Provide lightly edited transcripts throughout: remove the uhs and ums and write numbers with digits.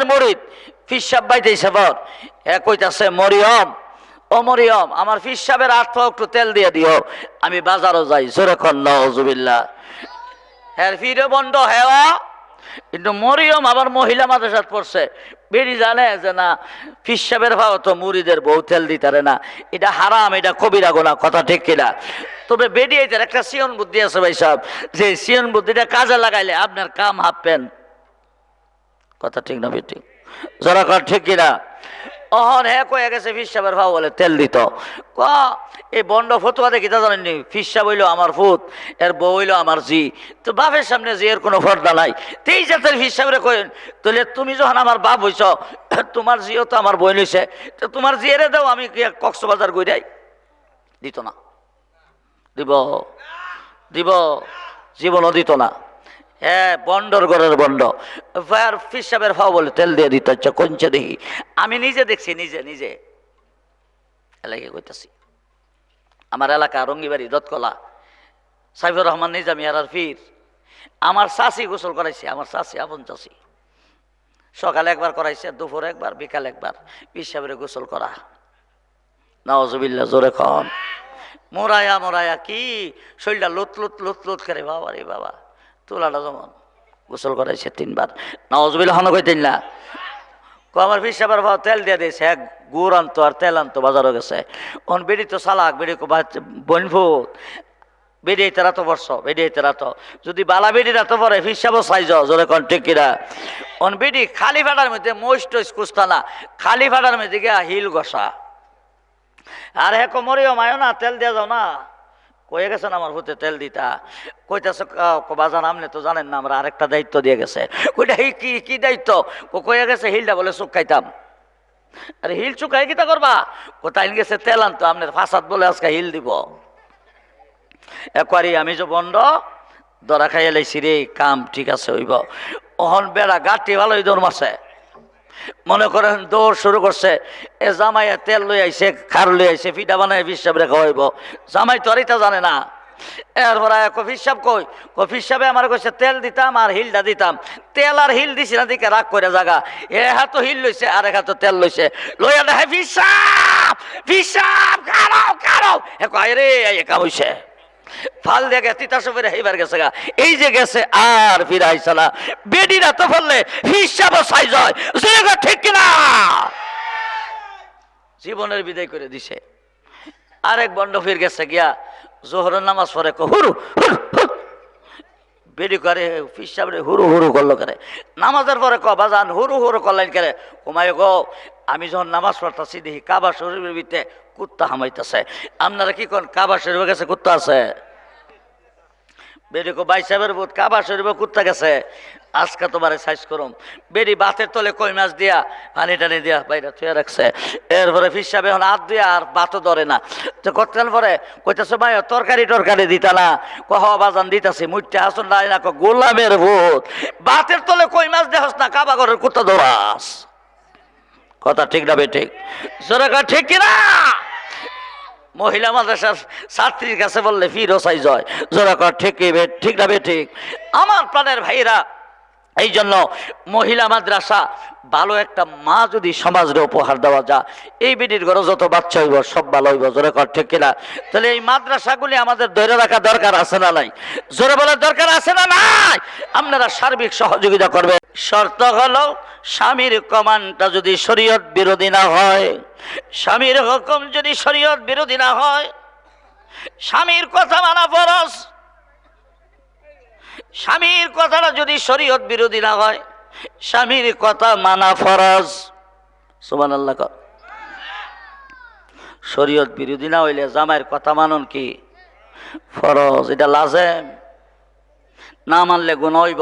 পীরের মুরিদ পীর সাহেব বাইতেছে পর কইতাছে মরিয়ম ও মরিয়ম আমার পীর সাহেবের হাত পা একটু তেল দিয়ে দিও আমি বাজারও যাই জোরে কন নাউজুবিল্লাহ হ্যাঁ ফিরে বন্ধ হেওয়া কিন্তু মরিয়ম আবার মহিলা মাদ্রাসাত পড়ছে বেরি জানে যে না পীর সাহেবের ভাও তো মুরিদের বউ তেল দিতারে না এটা হারাম এটা কবিরা গুনাহ কথা ঠিক কিনা তবে বেডি এটার একটা সিয়ন বুদ্ধি আছে ভাই সাহেব যে সিয়ন বুদ্ধিটা কাজে লাগাইলে আপনার কাম হাঁপবেন কথা ঠিক না বেটি যারা কর ঠিক কিনা অহন হ্যাঁ কয়ে গেছে পীর সাহেবের ভাও বলে তেল দিত ক এই বন্ড ফতুয়া দেখি তা জানেননি পীর সাহেব হইলো আমার ফুত এর বউ হইলো আমার জি তো বাপের সামনে জি এর কোনো পর্দা নাই তেই জাতের পীর সাহেবরে কইন তাহলে তুমি যখন আমার বাপ হইছ তোমার জিও তো আমার বই লইছে তো তোমার জিয়েরে দাও আমি কক্সবাজার গইরাই দিত না দিব দিব জীবনও দিত না হ্যাঁ বন্ডর ঘরের বন্ড ফায়ার পীর সাহেবের ভাও বলে তেল দিয়ে দিত আচ্ছা কঞ্চে দেখি আমি নিজে দেখছি নিজে এলাকায় কইতাছি আমার এলাকা রঙ্গিবাড়ি দতকলা সাইফুর রহমান নিজামী আর পীর আমার চাষি গোসল করাইছে আমার চাষি আপন চাষি সকালে একবার করাইছে দুপুর একবার বিকাল একবার পীর সাহেবের গোসল করা নাউজুবিল্লাহ জোরে খন মোরায়া কি শরীরটা লুত করে বাবা রে বাবা তোলাটা যেমন গোসল করাইছে 3 বার নাউজুবিল্লাহ হন কইতেন না আমার পীর সাহেবের ভাও তেল দিয়ে দিয়েছে এক গুড় আনতো আর তেল আনতো বাজারও গেছে ওন বেড়ি তো চালাক বেড়ি বনভূত বেড়ি এই তেরা তো বর্ষ বেড়ি এই তেরা তো যদি বালা বেড়ি রাতো পরে পীর সাহেবও চাইজ জোরে কন ঠিক কিনা ওন বেড়ি খালি ফাটার মধ্যে মোস্ট কুস্তা না খালি ফাটার মধ্যে গিয়া হিল ঘষা আর হ্যাঁ মরিও মায়ও না তেল দিয়া যাও না কয়ে গেছেন আমার ভূতে তেল দিতা কইতেছে বাজান আপনি তো জানেন না আমরা আরেকটা দায়িত্ব দিয়ে গেছে কইটা কি দায়িত্ব কয়ে গেছে হিলটা বলে চুকাইতাম আরে হিল চুকাই কিতা করবা কোথায় গেছে তেল আনতো আপনার ফাঁসাদ বলে আজকে হিল দিব একবারই আমি যে বন্ড দরা খাইয়া লাইছি রে কাম ঠিক আছে হইব অহন বেড়া গাঠি ভালোই দৌড় মারছে মনে করেন দৌড় শুরু করছে এ জামাইয়া তেল লই আইছে খার লই আইছে পিঠা বানায় পীর সাহেবরে খাওয়াইব জামাই তো আরিতা জানে না এরপরে পীর সাহেব পীর সাহেবে আমার কইছে তেল দিতাম আর হিলটা দিতাম তেল আর হিল দিছি না দিকে রাগ করে জাগা এ হাতো হিল লইছে আর এক হাতো তেল লইছে লইয়া দেখে পীর সাহেব কারো এ কয় রে কাম হইছে ফাল দেখে তিতাসবের এইবার গেছে গা এই যে গেছে আর ফিরে আইসা না বেডিরা তো ফেললে হিসাব সাইজ হয় ঠিক কিনা জীবনের বিদায় করে দিছে আরেক বন্ড ফির গেছে গিয়া জোহরের নামাজ পড়ে হুরু বেডি করে হিসাবে হুরু করলো করে নামাজের পরে বাজান হুরু করলেন করে কমায় গো আমি যখন নামাজ পড়তেছি দেখি কাবা শরীফের ভিতরে কুত্তা হামাইতেছে আপনারা কি কোন কাবা শরীফের কাছে কুত্তা আছে বেডি কো ভাই সাহেবের বোধ কাবা শরীফে কুত্তা গেছে আজকে তোমার সাইজ করুম বেডি বাতের তলে কই মাছ দিয়া পানি টানি দিয়া বাইরে থুয়ে রাখছে এরপরে পীর সাহেব এখন হাত দিয়া আর বাতও ধরে না তো কতক্ষণ পরে কইতেছে ভাই তরকারি দিতা না কহ বাজান দিতাছি মুইটা হাসন নাই না গোলামের ভূত বাতের তলে কই মাছ দেহস না কাবা ঘরের কুত্তা ধরাস কথা ঠিক না বেঠিক জোরে কর ঠিক কিনা মহিলা মাদ্রাসার ছাত্রীর কাছে বললে ফিরও চাই জয় জোরে কর ঠিক না বেঠিক আমার প্রাণের ভাইরা এই জন্য মহিলা মাদ্রাসা ভালো একটা মা যদি সমাজের উপহার দেওয়া যায় এই বেটির ঘরে যত বাচ্চা হইব সব ভালো হইব জোরে কর ঠিক কিনা তাহলে এই মাদ্রাসাগুলি আমাদের ধরে রাখা দরকার আছে না নাই জোরে বলার দরকার আছে না নাই আপনারা সার্বিক সহযোগিতা করবেন শর্ত হলো স্বামীর কমান্ডটা যদি শরীয়ত বিরোধী না হয় স্বামীর হুকুম যদি শরীয়ত বিরোধী না হয় স্বামীর কথা মানা ফরজ স্বামীর কথাটা যদি শরীয়ত বিরোধী না হয় স্বামীর কথা মানা ফরজ সুবহানাল্লাহ শরীয়ত বিরোধী না হইলে জামাইয়ের কথা মানন কি ফরজ এটা লাজেম না মানলে গুনাহ হইব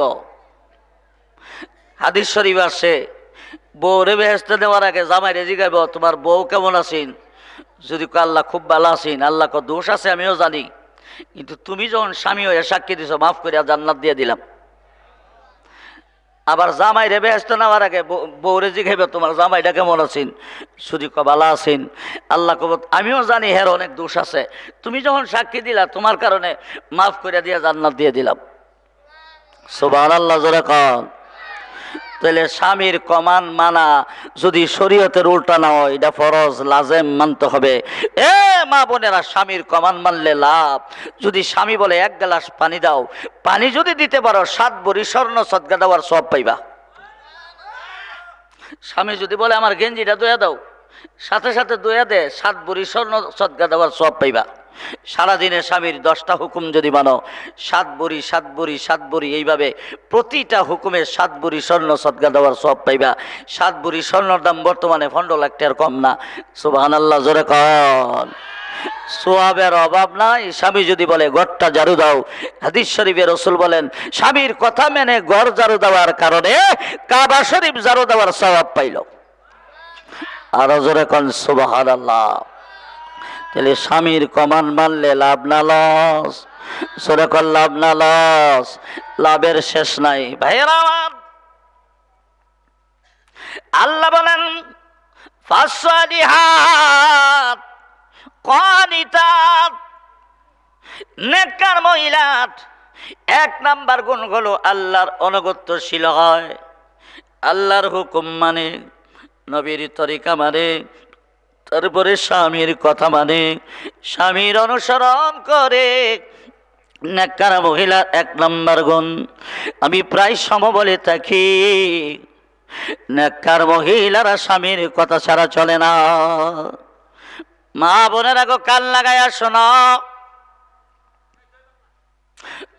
হাদিস শরীফ আছে বউরে বেহেশতে দেওয়ার আগে জামাইরে জিগাইব তোমার বউ কেমন আছেন যদি আল্লাহ খুব ভালো আছেন আল্লাহ কো দোষ আছে আমিও জানি কিন্তু তুমি যখন স্বামী হয়ে সাক্ষী দিছো মাফ করে জান্নাত দিয়ে দিলাম আবার জামাইরে বেহেশতে নেওয়ার আগে বউরে জিগাইব তোমার জামাইটা কেমন আছেন যদি কো ভালো আছেন আল্লাহ কো আমিও জানি হের অনেক দোষ আছে তুমি যখন সাক্ষী দিলা তোমার কারণে মাফ করে দিয়ে জান্নাত দিয়ে দিলাম সুবহানাল্লাহ জোরে কন তাহলে স্বামীর কমান মানা যদি শরীয়তের উল্টা না হয়, এটা ফরজ লাজেম মানতে হবে। এ মা বোনেরা, স্বামীর কমান মানলে লাভ। যদি স্বামী বলে 1 গ্লাস পানি দাও, পানি যদি দিতে পারো 7 ভরি স্বর্ণ সদকা দেওয়ার সওয়াব পাইবা। স্বামী যদি বলে আমার গেঞ্জিটা ধুয়ে দাও, সাথে সাথে ধুয়ে দে, 7 ভরি স্বর্ণ সদকা দেওয়ার সওয়াব পাইবা। সারাদিনে স্বামীর 10টা হুকুম যদি মানো, 7 ভরি 7 ভরি 7 ভরি, এইভাবে প্রতিটা হুকুমে 7 ভরি স্বর্ণ সদকা দেওয়ার সওয়াব পাইবা। 7 ভরি স্বর্ণর দাম বর্তমানে 15 লাখ টাকার কম না। সুবহানাল্লাহ, জোরে কন। সোয়াবের অভাব নাই। স্বামী যদি বলে ঘরটা ঝাড়ু দাও, হাদিস শরীফে রাসূল বলেন স্বামীর কথা মেনে ঘর ঝাড়ু দেওয়ার কারণে কাবা শরীফ ঝাড়ু দেওয়ার সওয়াব পাইল। আরো জোরে কোন সুবহানাল্লাহ। তাহলে স্বামীর কমান মানলে লাভ না লস? জোরে কোন লাভ না লস? লাভের শেষ নাই। ভাইয়েরা আমার, আল্লাহ বলেন ফাসসালিহাত কানিতাত, নেককার মহিলা 1 নাম্বার গুণ হলো আল্লাহর অনুগত্যশীল হয়, আল্লাহর হুকুম মানে, নবীর তরিকা মানে, তারপরে স্বামীর কথা মানে, স্বামীর অনুসরণ করে। নেককার মহিলার 1 নাম্বার গুণ। আমি প্রায় সময় বলে থাকি, নেককার মহিলারা স্বামীর কথা ছাড়া চলে না। মা বোনেরা গো, কান লাগায়া শোনো।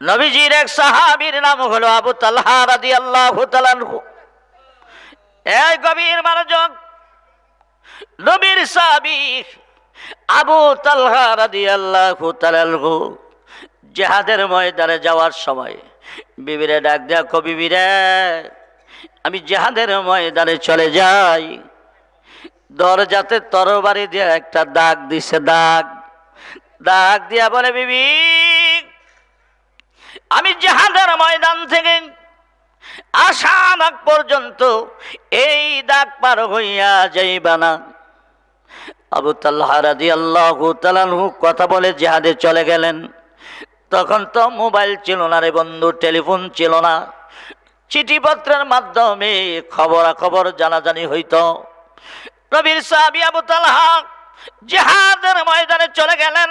নবীজির এক সাহাবীর নাম হলো আবু তালহা রাদিয়াল্লাহু তাআলা আনহু। এই গভীর মনোযোগ, নবীর সাহাবী আবু তালহা রাদিয়াল্লাহু তাআলা আনহু জিহাদের ময়দানে যাওয়ার সময় বিবিরে ডাক দেয়া, কো বিবিরে, আমি জিহাদের ময়দানে চলে যাই। দরজাতে তরবারি দিয়ে একটা দাগ দিছে, দাগ দিয়া বলে, বিবি, আমি জিহাদের ময়দান থেকে আসার আগ পর্যন্ত এই দাগ পার হইয়া যাইবা না। আবু তালহা রাদিয়াল্লাহু তাআলা আনহু কথা বলে জিহাদে চলে গেলেন। তখন তো মোবাইল ছিল না রে বন্ধু, টেলিফোন ছিল না, চিঠিপত্রের মাধ্যমে খবরাখবর জানাজানি হইতো। নবীর সাহাবী আবু তালহা জিহাদের ময়দানে চলে গেলেন।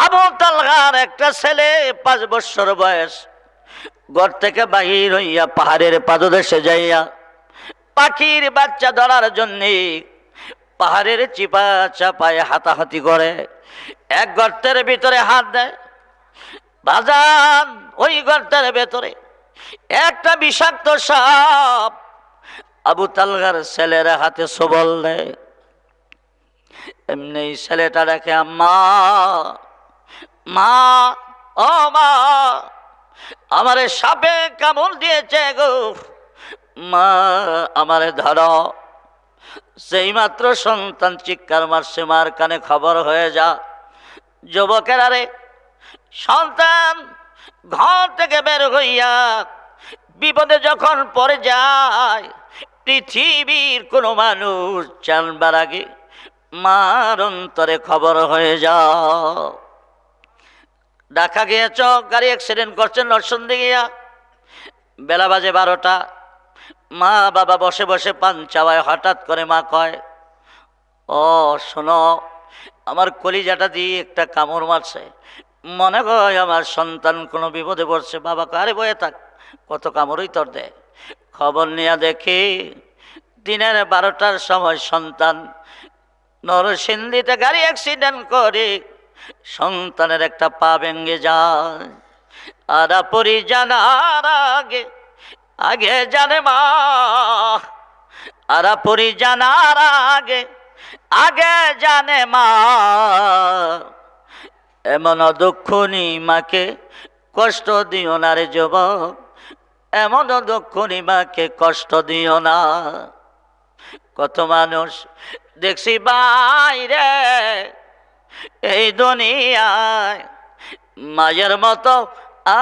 আবু তালহার একটা ছেলে 5 বছর বয়স, ঘর থেকে বাহির হইয়া পাহাড়ের পাদদেশে যাইয়া পাখির বাচ্চা ধরার জন্য পাহাড়ের চিপা চাপায় হাতাহাতি করে। এক গর্তের ভিতরে হাত দেয়, বাজান ওই গর্তের ভেতরে একটা বিষাক্ত সাপ আবু তালহার ছেলের হাতে সবল দেয়। এমনি ছেলেটা দেখে, আম্মা, মা, ও মা, আমারে সাপে কামড় দিয়েছে গো, মা আমারে ধরো। সেই মাত্র সন্তান চিৎকার মারছে, মার কানে খবর হয়ে যা। যুবকেরা রে, সন্তান ঘর থেকে বের হইয়া বিপদে যখন পড়ে যায়, পৃথিবীর কোনো মানুষ জানবার আগে মার অন্তরে খবর হয়ে যাও। ঢাকা গিয়েছ, গাড়ি অ্যাক্সিডেন্ট করছেন নরসিংদী গিয়া, বেলা বাজে 12টা। মা বাবা বসে বসে পান চাওয়ায়, হঠাৎ করে মা কয়, ও শোনো, আমার কলিজাটা দিয়ে একটা কামড় মারছে, মনে হয় আমার সন্তান কোনো বিপদে পড়ছে। বাবা কয়, আরে বয়ে থাক, কত কামড়ই তোর দেয়। খবর নিয়ে দেখি দিনের 12টার সময় সন্তান নরসিংদীতে গাড়ি অ্যাক্সিডেন্ট করে সন্তানের একটা পা ভেঙে যায়। আর পরি জানার আগে আগে জানে মা, আর পরি জানার আগে আগে জানে মা, এমন দুঃখনি মাকে কষ্ট দিও না রে যুবক, এমন দুঃখনি মাকে কষ্ট দিও না। কত মানুষ দেখছি বাইরে এই দুনিয়ায়, মায়ের মতো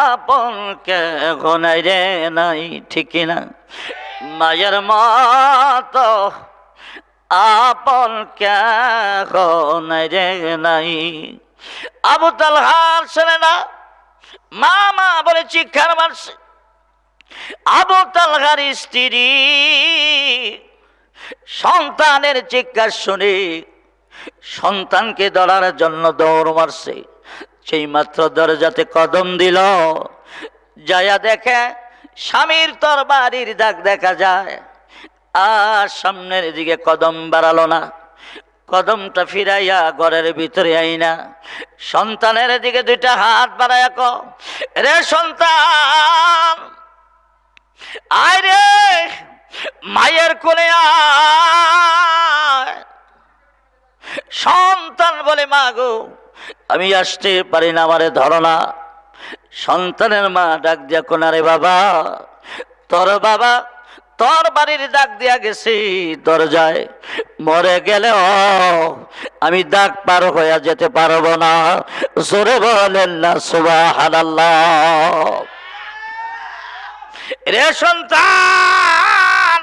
আপন কে নাই রে নাই, ঠিক না? মায়ের মতো আপন কে নাই রে নাই। আবু তালহার ছেলে না মা মা বলে চিৎকার মারছে। আবু তালহার স্ত্রী সন্তানের চিৎকার শুনে সন্তানকে ধরার জন্য দৌড় মারছে। সেই মাত্র দরজাতে কদম দিল, যায়া দেখে স্বামীর তরবারির দাগ দেখা যায়। আর সামনের দিকে কদম বাড়ালো না, কদমটা ফিরাইয়া ঘরের ভিতরে আইনা সন্তানের দিকে দুইটা হাত বাড়াইয়া ক, রে সন্তান আয় রে, মায়ের কোলে আয়। সন্তান বলে, মা গো আমি আসতে পারি না, আমারে ধরো না। সন্তানের মা ডাক দিয়া কোনারে, বাবা তোর বাড়ির দাগ দিয়া গেছি দরজায়, মরে গেলে আমি দাগ পার হইয়া যেতে পারবো না। জোরে বলেন না সুবহানাল্লাহ। রে সন্তান,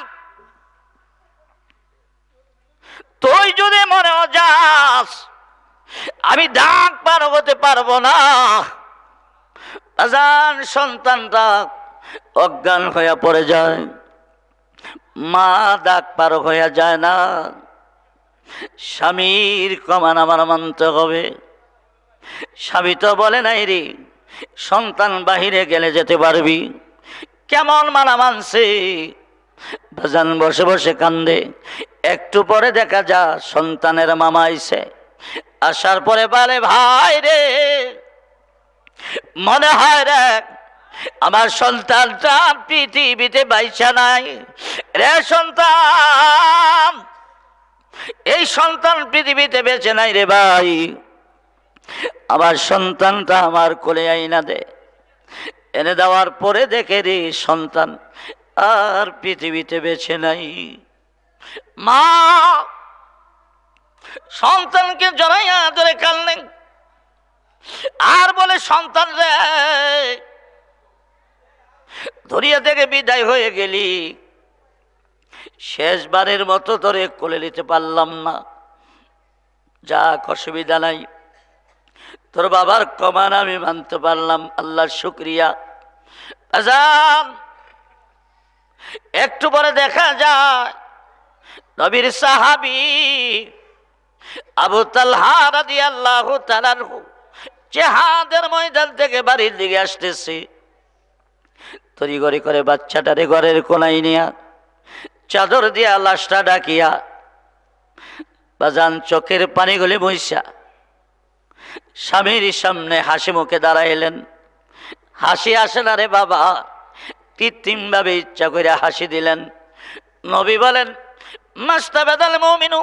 তুই যদি মনে যাস আমি দাগ পার হতে পারবো না। আজান সন্তানটা অজ্ঞান হইয়া পড়ে যায়, মা দাগ পার হইয়া যায় না। স্বামীর কমান আমার মানতে হবে। স্বামী তো বলে নাই রে সন্তান বাহিরে গেলে যেতে পারবি, কেমন মানা মানছে। বাজান বসে বসে কান্দে। একটু পরে দেখা যা সন্তানের মামা আইছে। আসার পরে বলে, ভাই রে মনে হয় রে আমার সন্তানটা পৃথিবীতে বাইচা নাই। রে সন্তান, এই সন্তান পৃথিবীতে বেঁচে নাই রে ভাই, আমার সন্তানটা আমার কোলে আইনা দে। এনে দেওয়ার পরে দেখে রে সন্তান আর পৃথিবীতে বেঁচে নাই। মা সন্তানকে জড়াইয়া ধরে কাঁদলেন আর বলে, সন্তান রে ধরিয়া থেকে বিদায় হয়ে গেলি, শেষবারের মতো ধরে কোলে নিতে পারলাম না। যাক অসুবিধা নাই, তোর বাবার কমান আমি মানতে পারলাম, আল্লাহর শুকরিয়া। আজান একটু পরে দেখা যায় নবীর সাহাবী আবু তালহা রাদিয়াল্লাহু তাআলা আনহু জিহাদের ময়দান থেকে বাড়ির দিকে আসতেছে। তড়িঘড়ি করে বাচ্চাটারে ঘরের কোনায় নিয়া চাদর দিয়া লাশটা ডাকিয়া বাজান চোখের পানিগুলি মুইসা স্বামীর সামনে হাসি মুখে দাঁড়াইলেন। হাসি আসে না রে বাবা, কৃত্রিম ভাবে ইচ্ছা করে হাসি দিলেন। নবী বলেন, মাস্তাবাদাল মুমিনু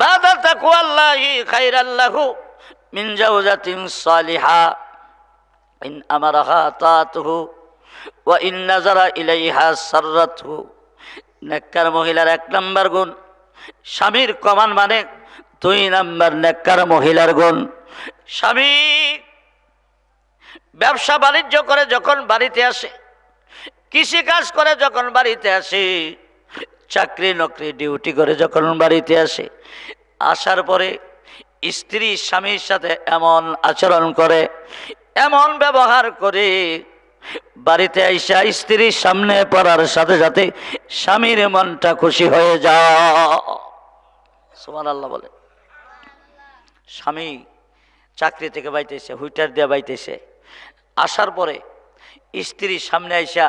বাদা তাকওয়াল্লাহি খায়রাল্লাহু মিন জাওজাতিন সালিহা ইন আমারাহা তাতুহু ওয়া ইন নাজারা ইলাইহা সাররাতহু। নেককার মহিলার 1 নম্বর গুণ স্বামীর কমান মানে 2 নম্বর নেককার মহিলার গুণ। স্বামী ব্যবসা বাণিজ্য করে যখন বাড়িতে আসে, কৃষি কাজ করে যখন বাড়িতে আসে, চাকরি নকরি ডিউটি করে যখন বাড়িতে আসে, আসার পরে স্ত্রী স্বামীর সাথে এমন আচরণ করে, এমন ব্যবহার করে, বাড়িতে আইসা স্ত্রীর সামনে পড়ার সাথে সাথে স্বামীর মনটা খুশি হয়ে যায়। সুবহানাল্লাহ বলে। স্বামী চাকরি থেকে বাইতেছে, হুইটার দিয়ে বাইতেছে, আসার পরে স্ত্রীর সামনে আইসা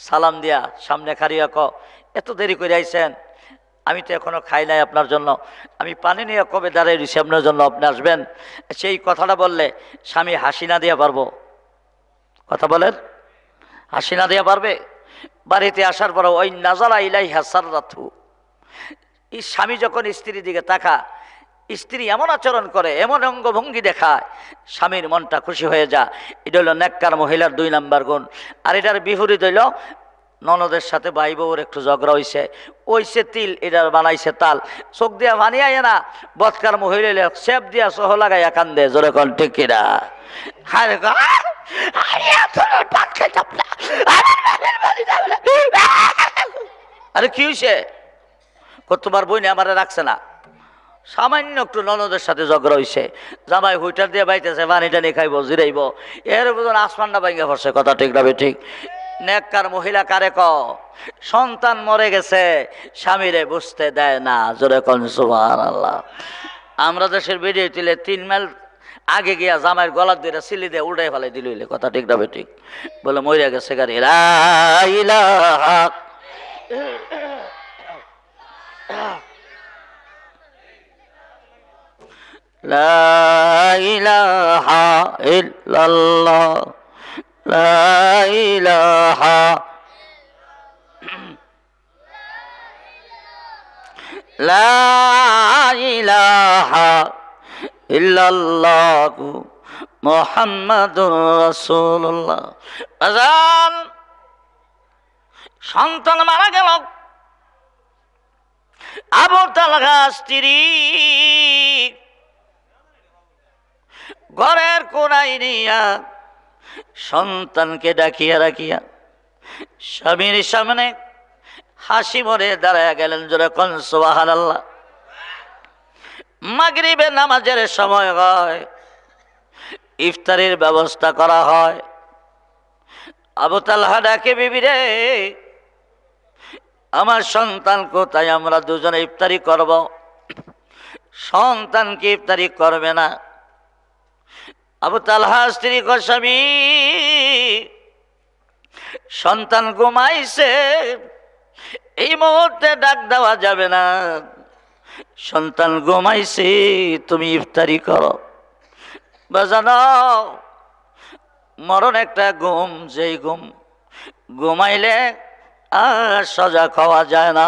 সালাম দিয়া সামনে খারিয়া ক, এত দেরি করে আইছেন, আমি তো এখনো খাই নাই আপনার জন্য, আমি পানি নিয়ে কবে দাঁড়াই রয়েছি আপনার জন্য, আপনি আসবেন। সেই কথাটা বললে স্বামী হাসি না দিয়া পারবো? কথা বলেন, হাসি না দিয়া পারবে? বাড়িতে আসার পরে ওই নাজারা ইলাইহা সাররাতহু, এই স্বামী যখন স্ত্রীর দিকে তাকা, স্ত্রী এমন আচরণ করে, এমন অঙ্গভঙ্গি দেখায়, স্বামীর মনটা খুশি হয়ে যায়। এটা হলো নেককার মহিলার 2 নম্বর গুণ। আর এটার বিপরীত হইল ননদের সাথে ভাই বউর একটু ঝগড়া হইছে তিল, এটার বানাইছে তাল। চোখ দিয়া বানিয়ে না, বৎকার মহিলা সেপ দিয়া সহ লাগাইয়া কান্দে। জোরে কোন ঠিক কিনা? আরে কি হয়েছে? তোমার বই আমার রাখছে না, সামান্য একটু ননদের সাথে ঝগড়া হইছে, জামাই হুইটার দিয়ে বাইতেছে, পানি টানি খাইব, জিরাইব, এর বুঝুন আসমানটা ভাঙ্গা পড়ছে। কথা ঠিক না ঠিক? নেককার মহিলা কারে ক? সন্তান মরে গেছে, স্বামীরে বুঝতে দেয় না। জোরে কোন সুবহানাল্লাহ। আমরা দেশের ভিডিও তুলে 3 মাইল আগে গিয়া জামাইয়ের গলার দিয়ে সিলি দিয়ে উল্টাই ফেলাই দিল। কথা ঠিক না ঠিক? বলে মরিয়া গেছে গাড়ি। লা ইলাহা লা ইলাহা ইল্লাল্লাহ, লা ইলাহা লা ইলাহা ইল্লাল্লাহ মুহাম্মাদুর রাসূলুল্লাহ। আজান, সন্তান মারা গেল, আবু তালহা স্ত্রী ঘরের কোনায় নিয়া সন্তানকে ডাকিয়া রাখিয়া স্বামীর সামনে হাসি মরে দাঁড়ায় গেলেন। জোরে কোন সুবহানাল্লাহ। মাগরিবের নামাজের সময় হয়, ইফতারের ব্যবস্থা করা হয়। আবু তালহা ডাকে, বিবি রে, আমার সন্তান কোথায়? আমরা দুজনে ইফতারি করব। সন্তানকে ইফতারি করবে না। আবু তালহা স্ত্রী কয়, স্বামী, সন্তান ঘুমাইছে, এই মুহূর্তে ডাক দেওয়া যাবে না, সন্তান ঘুমাইছে, তুমি ইফতারি করো। বাজানো, মরণ একটা ঘুম, যেই ঘুম ঘুমাইলে আর সজা খাওয়া যায় না।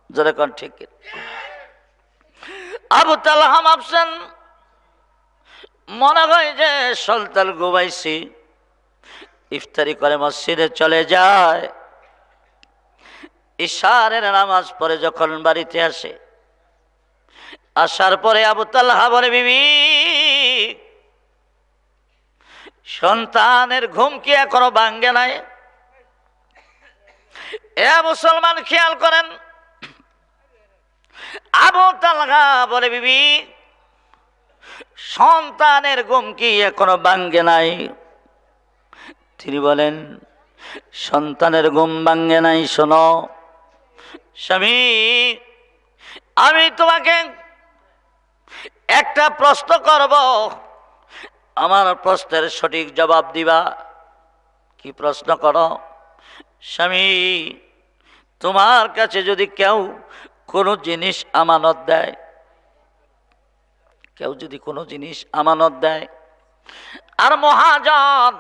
যেরকম ঠিক আবু তালহা ভাবছেন, মনে হয় যে সন্তান ঘুমাইছি, ইফতারি করে মসজিদে চলে যায়। ইশারের নামাজ পড়ে যখন বাড়িতে আসে, আসার পরে আবু তালহা বলে, বিবি, সন্তানের ঘুম কি এখনো ভাঙ্গে নাই? এ মুসলমান খেয়াল করেন। আবু তালহা বলে, বিবি, সন্তানের ঘুম কি এখনো ভাঙ্গে নাই? তিনি বলেন, সন্তানের ঘুম ভাঙ্গে নাই। শোনো স্বামী, আমি তোমাকে একটা প্রশ্ন করব, আমার প্রশ্নের সঠিক জবাব দিবা। কি প্রশ্ন করো? স্বামী, তোমার কাছে যদি কেউ কোনো জিনিস আমানত দেয়, কেউ যদি কোনো জিনিস আমানত দেয় আর মহাজন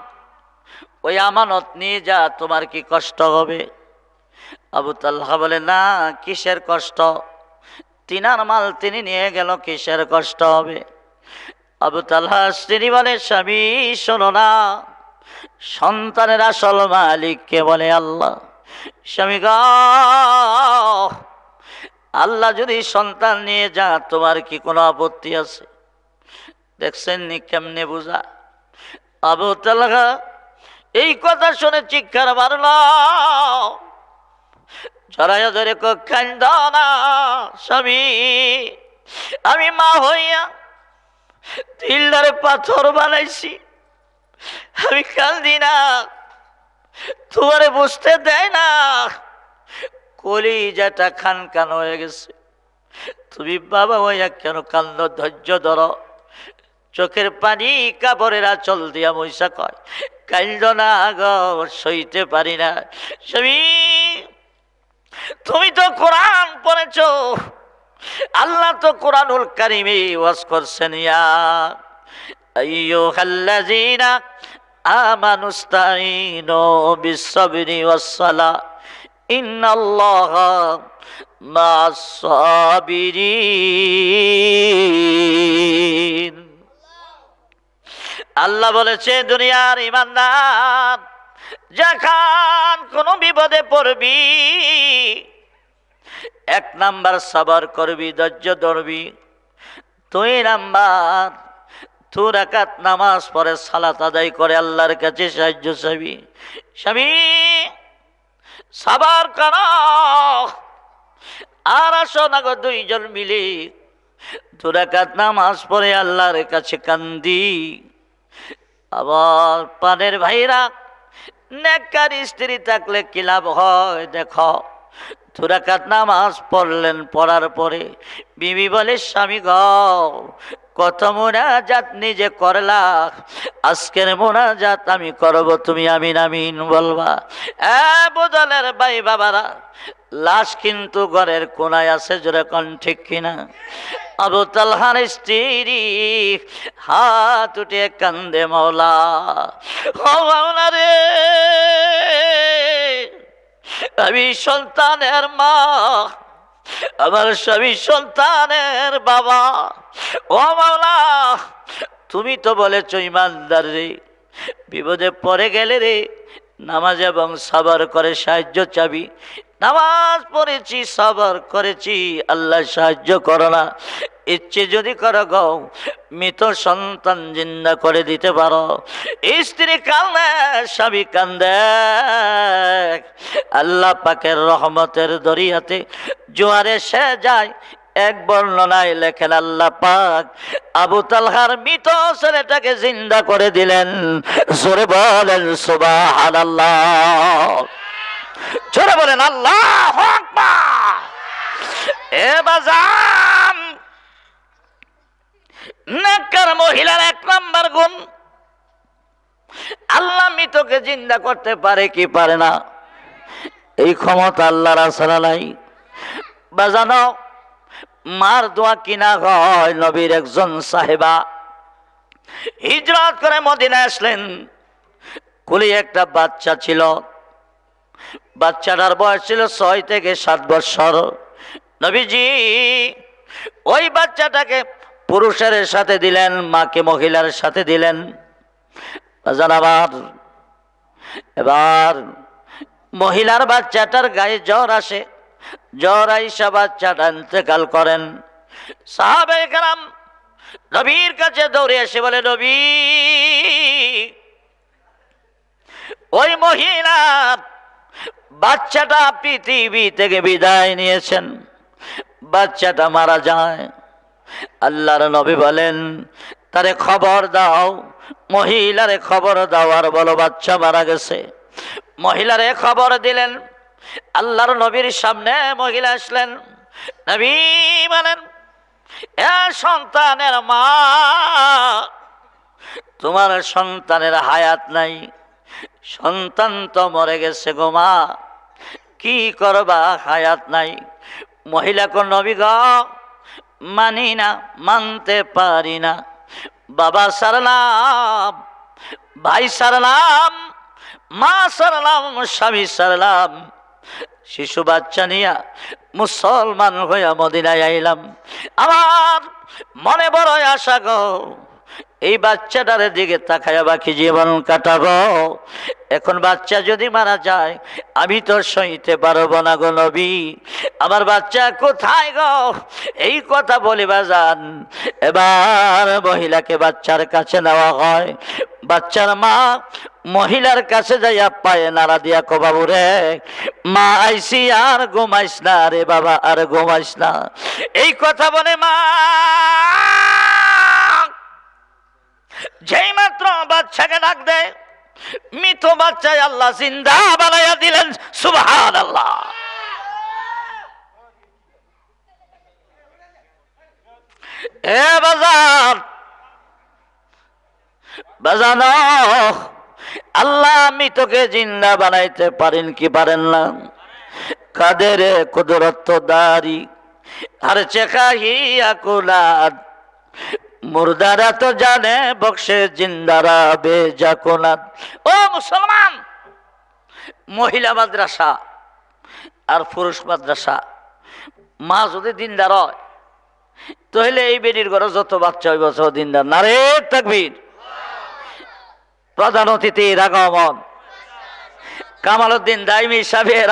ওই আমানত নিয়ে যা, তোমার কি কষ্ট হবে? আবু তালহা বলে, না, কিসের কষ্ট? তিনার মাল তিনি নিয়ে গেল, কিসের কষ্ট হবে? আবু তালহা স্ত্রী বলে, স্বামী শোনো না, সন্তানের আসল মালিক কে বলে? আল্লাহ। স্বামী গো, আল্লাহ যদি সন্তান নিয়ে যা, তোমার কি কোনো আপত্তি আছে? দেখছেন নি কেমনে বুঝা? আবু তালহা এই কথা শুনে চিৎকার মারল, জড়াইয়া ধরে কান্দ না স্বামী, আমি মা হইয়া দিলদারে পাথর বানাইছি, আমি কান্দি না, তোমারে বুঝতে দেয় না, কলিজাটা খান কান হয়ে গেছে। তুমি বাবা হইয়া কেন কান্দ? ধৈর্য ধরো। চোখের পানি কাপড়ের আঁচল দিয়া মইসা কয়, কান্দ না গো, সইতে পারি না। স্বামী, তুমি তো কোরআন পড়েছ, আল্লাহ তো কোরআনুল কারীমে ওয়াজ করছেন, ইয়া আইয়ুহাল্লাযীনা আমানুস্তাঈনু বিস-সাবরি ওয়াস-সালাহ ইন্নাল্লাহা মা'আস-সাবিরিন। আল্লাহ বলেছে, দুনিয়ার ইমানদার যখন কোনো বিপদে পড়বি, 1 নাম্বার সবর করবি, ধৈর্য ধরবি। 2 নাম্বার 2 রাকাত নামাজ পড়ে সালাত আদায় করে আল্লাহর কাছে সাহায্য চাইবি। স্বামী সবর করো, আর আসো না গো দুইজন মিলে 2 রাকাত নামাজ পড়ে আল্লাহর কাছে কান্দি। আবার পানের ভাইরা, নেককার স্ত্রী থাকলে কি লাভ হয় দেখো। 2 রাকাত নামাজ পড়লেন, পড়ার পরে বিবি বলে, স্বামী গ কত মোনাজাত নিজে করলা, আজকের মোনাজাত আমি করব, তুমি আমিন আমিন বলবা। বুদলের ভাই বাবারা, লাশ কিন্তু ঘরের কোনায় আছে, জোরে কোন ঠিক কিনা? আবু তালহার স্ত্রী হাত উঠিয়ে কান্দে, মাওলা ও মাওলা রে, আমি সন্তানের মা, আমার স্বামী সন্তানের বাবা, ও মাওলা তুমি তো বলেছ ইমানদার রে বিপদে পড়ে গেলে রে নামাজ এবং সাবর করে সাহায্য চাবি। নামাজ পড়েছি, সাবর করেছি, আল্লাহ সাহায্য করো না, ইচ্ছে যদি করো গো মৃত সন্তান জিন্দা করে দিতে পারো। স্ত্রী কান্দে, স্বামী কান্দে। আল্লাহ পাকের রহমতের দরিয়াতে জোয়ার এসে যায়। এক বর্ণনায় লেখেন আল্লাহ পাক আবু তালহার মৃত ছেলেটাকে জিন্দা করে দিলেন। জোরে বলেন সুবহানাল্লাহ, জোরে বলেন আল্লাহু আকবার। এ বাজান, নেককার মহিলার 1 নাম্বার গুণ, আল্লাহ মৃতকে জিন্দা করতে পারে কি পারে না, এই ক্ষমতা আল্লাহর আছে না নাই? বাজানো, মার দোয়া কিনা হয়। নবীর একজন সাহেবা হিজরত করে মদিনায় আসলেন, কোলে একটা বাচ্চা ছিল, বাচ্চাটার বয়স ছিল 6 থেকে 7 বছর। নবীজি ওই বাচ্চাটাকে পুরুষের সাথে দিলেন, মাকে মহিলার সাথে দিলেন। এবার মহিলার বাচ্চাটার গায়ে জ্বর আসে, জ্বর আইসা বাচ্চাটা ইন্তেকাল করেন। সাহাবায়ে কেরাম নবীর কাছে দৌড়ে এসে বলে, নবী ওই মহিলা বাচ্চাটা পৃথিবী থেকে বিদায় নিয়েছেন, বাচ্চাটা মারা যায়। আল্লাহর নবী বলেন, তারে খবর দাও, মহিলারে খবর দাও আর বলো বাচ্চা মারা গেছে। মহিলারে খবর দিলেন। আল্লাহর নবীর সামনে মহিলা আসলেন। নবী বলেন, এ সন্তানের মা, তোমার সন্তানের হায়াত নাই, সন্তান তো মরে গেছে গো মা, কি করবা, হায়াত নাই। মহিলা কোন নবী গ মানি না, মানতে পারি না, বাবা সারলাম, ভাই সারলাম, মা সারলাম, স্বামী সারলাম, শিশু বাচ্চা নিয়া মুসলমান হইয়া মদিনায় আইলাম। আমার মনে বড় আশা গো, এই বাচ্চাটার দিকে তাকায়া বাকি জীবন কাটাবো। এখন বাচ্চা যদি মারা যায় আমি তো সইতে পারবো না গো নবী, আমার বাচ্চা কোথায় গো? এই কথা বলিবা যান। এবার মহিলাকে বাচ্চার কাছে নেওয়া হয়। বাচ্চার মা মহিলার কাছে যাইয়া পায়ে নাড়া দিয়া কো, বাবু রে, মা আইসি, আর ঘুমাইস না রে বাবা, আর ঘুমাইস না। এই কথা বলে মা যেই মাত্র বাচ্চাকে ডাক দেয়, মৃত বাচ্চায় আল্লাহ জিন্দা বানাইয়া দিলেন। সুবহানাল্লাহ। এ বাজার, বাজানো, আল্লাহ মৃতকে জিন্দা বানাইতে পারেন কি পারেন না? কাদের কুদরত দারি আর চেকাহিয়া কুলাদ, মুর্দারা তো জানে বক্সে, জিন্দারা বেজাকুনাত। ও মুসলমান, মহিলা মাদ্রাসা আর পুরুষ মাদ্রাসা, মা যদি দিনদার হয় তাহলে এই বেডির ঘরে যত বাচ্চা হইব সব দিনদার। নারে তাকবীর। প্রধান অতিথির আগমন, কামাল উদ্দিন দাইমি সাহেবের